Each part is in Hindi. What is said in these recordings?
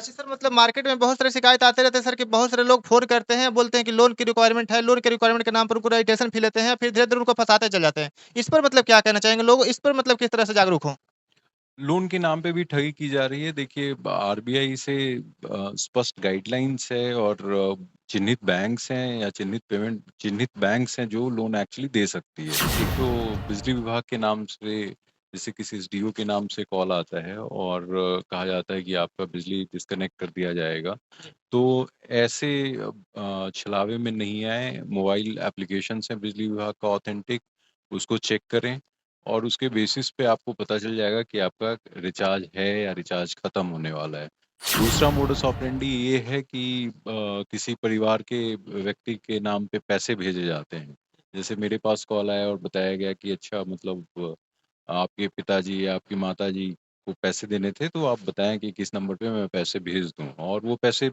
अच्छा सर, मतलब मार्केट में बहुत सारे शिकायत आते रहते हैं सर कि बहुत सारे लोग फ़ोन करते हैं, बोलते हैं कि लोन की रिक्वायरमेंट है, लोन के रिक्वायरमेंट के नाम पर उनको रजिस्ट्रेशन फ़ी लेते हैं, फिर धीरे-धीरे उनको फँसाते चले जाते हैं। इस पर मतलब क्या कहना चाहेंगे? लोग इस पर मतलब किस तरह से जागरूक हों? लोन के नाम पे भी ठगी की जा रही है। देखिए आरबीआई से स्पष्ट गाइडलाइंस है और चिन्हित बैंक्स हैं या चिन्हित बैंक्स हैं जो लोन एक्चुअली दे सकती है। एक तो बिजली विभाग के नाम से जैसे किसी एसडीओ के नाम से कॉल आता है और कहा जाता है कि आपका बिजली डिस्कनेक्ट कर दिया जाएगा। जी। तो ऐसे छलावे में नहीं आएँ, मोबाइल एप्लीकेशंस हैं बिजली विभाग का ऑथेंटिक, उसको चेक करें और उसके बेसिस पे आपको पता चल जाएगा कि आपका रिचार्ज है या रिचार्ज खत्म होने वाला है। दूसरा मोडस ऑपरेंडी ये है कि किसी परिवार के व्यक्ति के नाम पे पैसे भेजे जाते हैं। जैसे मेरे पास कॉल आया और बताया गया कि अच्छा मतलब आपके पिताजी या आपकी माताजी को पैसे देने थे, तो आप बताएँ कि किस नंबर पे मैं पैसे भेज दूँ और वो पैसे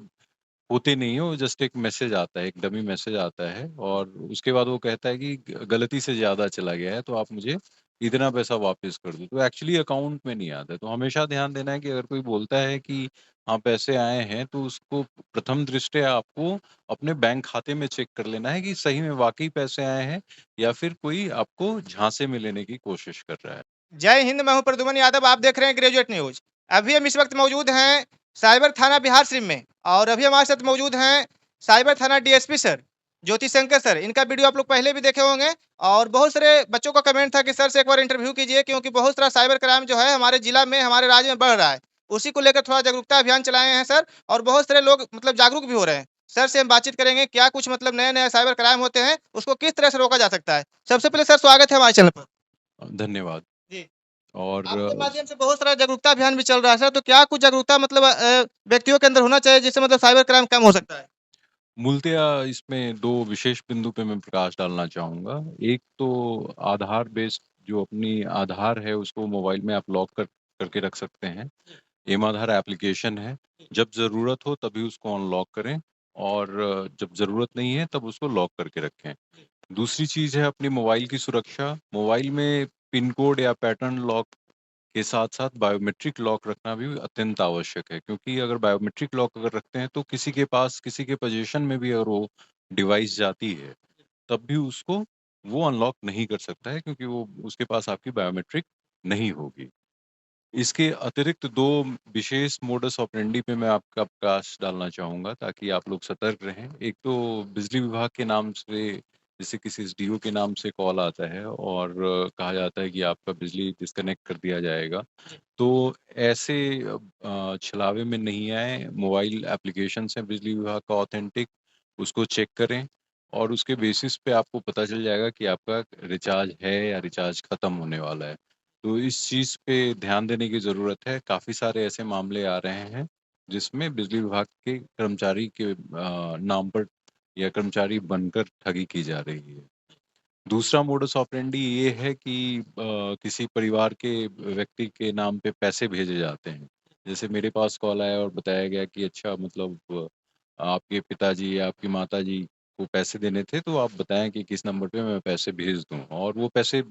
होते नहीं हैं, वो जस्ट एक मैसेज आता है, एक डमी मैसेज आता है और उसके बाद वो कहता है कि गलती से ज़्यादा चला गया है, तो आप मुझे इतना पैसा वापस कर दो। तो एक्चुअली अकाउंट में नहीं आता है। तो हमेशा ध्यान देना है कि अगर कोई बोलता है कि हाँ, पैसे आए हैं, तो उसको प्रथम दृष्टया आपको अपने बैंक खाते में चेक कर लेना है कि सही में वाक़ई पैसे आए हैं या फिर कोई आपको झांसे में लेने की कोशिश कर रहा है। जय हिंद, मैं हूँ प्रद्युमन यादव, आप देख रहे हैं ग्रेजुएट न्यूज़। अभी हम इस वक़्त मौजूद हैं साइबर थाना बिहार सिम में और अभी हमारे साथ मौजूद हैं साइबर थाना डीएसपी सर, ज्योति शंकर सर। इनका वीडियो आप लोग पहले भी देखे होंगे और बहुत सारे बच्चों का कमेंट था कि सर से एक बार इंटरव्यू कीजिए क्योंकि बहुत सारा साइबर क्राइम जो है हमारे जिला में, हमारे राज्य में बढ़ रहा है। उसी को लेकर थोड़ा जागरूकता अभियान चलाए हैं सर और बहुत सारे लोग मतलब जागरूक भी हो रहे हैं। सर से हम बातचीत करेंगे, क्या कुछ मतलब नए-नए साइबर क्राइम होते हैं, उसको किस तरह से रोका जा सकता है। सबसे पहले सर स्वागत है हमारे चैनल पर। धन्यवाद जी। और आपके माध्यम से बहुत सारा जागरूकता अभियान भी चल रहा है सर, तो क्या कुछ जागरूकता मतलब व्यक्तियों के अंदर होना चाहिए जिससे मतलब साइबर क्राइम कम हो सकता है? मूलतया इसमें 2 विशेष बिंदु पे मैं प्रकाश डालना चाहूँगा। एक तो आधार बेस्ड जो अपनी आधार है उसको मोबाइल में आप लॉक करके रख सकते हैं। एम आधार एप्लीकेशन है, जब ज़रूरत हो तभी उसको अनलॉक करें और जब ज़रूरत नहीं है तब उसको लॉक करके रखें। दूसरी चीज़ है अपनी मोबाइल की सुरक्षा। मोबाइल में पिन कोड या पैटर्न लॉक के साथ-साथ बायोमेट्रिक लॉक रखना भी अत्यंत आवश्यक है क्योंकि अगर बायोमेट्रिक लॉक अगर रखते हैं तो किसी के पास किसी के पोज़ीशन में भी अगर वो डिवाइस जाती है, तब भी उसको वो अनलॉक नहीं कर सकता है क्योंकि वो उसके पास आपकी बायोमेट्रिक नहीं होगी। इसके अतिरिक्त 2 विशेष मोडस ऑपरेंडी पे मैं आपका प्रकाश डालना चाहूँगा ताकि आप लोग सतर्क रहें। एक तो बिजली विभाग के नाम से जैसे किसी एसडीओ के नाम से कॉल आता है और कहा जाता है कि आपका बिजली डिस्कनेक्ट कर दिया जाएगा। तो ऐसे छलावे में नहीं आएँ, मोबाइल एप्लीकेशंस हैं बिजली विभाग का ऑथेंटिक, उसको चेक करें और उसके बेसिस पे आपको पता चल जाएगा कि आपका रिचार्ज है या रिचार्ज खत्म होने वाला है। तो इस चीज़ पे ध्यान देने की ज़रूरत है। काफ़ी सारे ऐसे मामले आ रहे हैं, जिसमें बिजली विभाग के कर्मचारी के नाम पर या कर्मचारी बनकर ठगी की जा रही है। दूसरा मोडस ऑपरेंडी ये है कि किसी परिवार के व्यक्ति के नाम पे पैसे भेजे जाते हैं। जैसे मेरे पास कॉल आया और बताया गया कि अच्छा मतलब आपके पिताजी या आपकी माताजी को पैसे देने थे, तो आप बताएँ कि किस नंबर पे मैं पैसे भेज दूँ और वो पैसे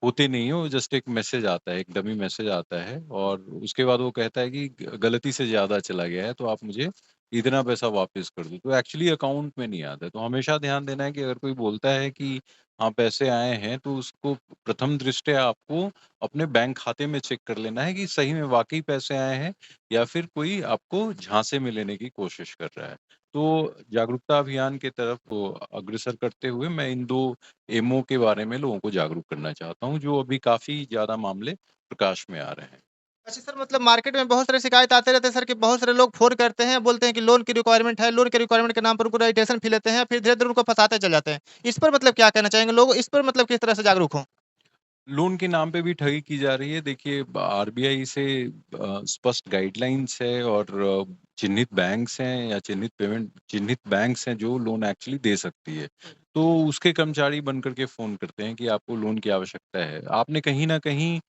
होते नहीं हैं, वो जस्ट एक मैसेज आता है, एक डमी मैसेज आता है और उसके बाद वो कहता है कि गलती से ज़्यादा चला गया है, तो आप मुझे इतना पैसा वापस कर दो। तो एक्चुअली अकाउंट में नहीं आता है। तो हमेशा ध्यान देना है कि अगर कोई बोलता है कि हाँ, पैसे आए हैं, तो उसको प्रथम दृष्टया आपको अपने बैंक खाते में चेक कर लेना है कि सही में वाक़ई पैसे आए हैं या फिर कोई आपको झांसे में लेने की कोशिश कर रहा है। तो जागरूकता अभियान की तरफ अग्रसर करते हुए मैं इन 2 एमओ के बारे में लोगों को जागरूक करना चाहता हूँ, जो अभी काफ़ी ज़्यादा मामले प्रकाश में आ रहे हैं। अच्छा सर, मतलब मार्केट में बहुत सारे शिकायत आते रहते हैं सर कि बहुत सारे लोग फ़ोन करते हैं, बोलते हैं कि लोन की रिक्वायरमेंट है, लोन के रिक्वायरमेंट के नाम पर उनको रजिस्ट्रेशन फ़ी लेते हैं, फिर धीरे-धीरे उनको फँसाते चले जाते हैं। इस पर मतलब क्या कहना चाहेंगे? लोग इस पर मतलब किस तरह से जागरूक हों? लोन के नाम पे भी ठगी की जा रही है। देखिए आरबीआई से स्पष्ट गाइडलाइंस है और चिन्हित बैंक्स हैं या चिन्हित बैंक्स हैं जो लोन एक्चुअली दे सकती है। तो उसके कर्मचारी बन कर के फ़ोन करते हैं कि आपको लोन की आवश्यकता है। आपने कहीं न कहीं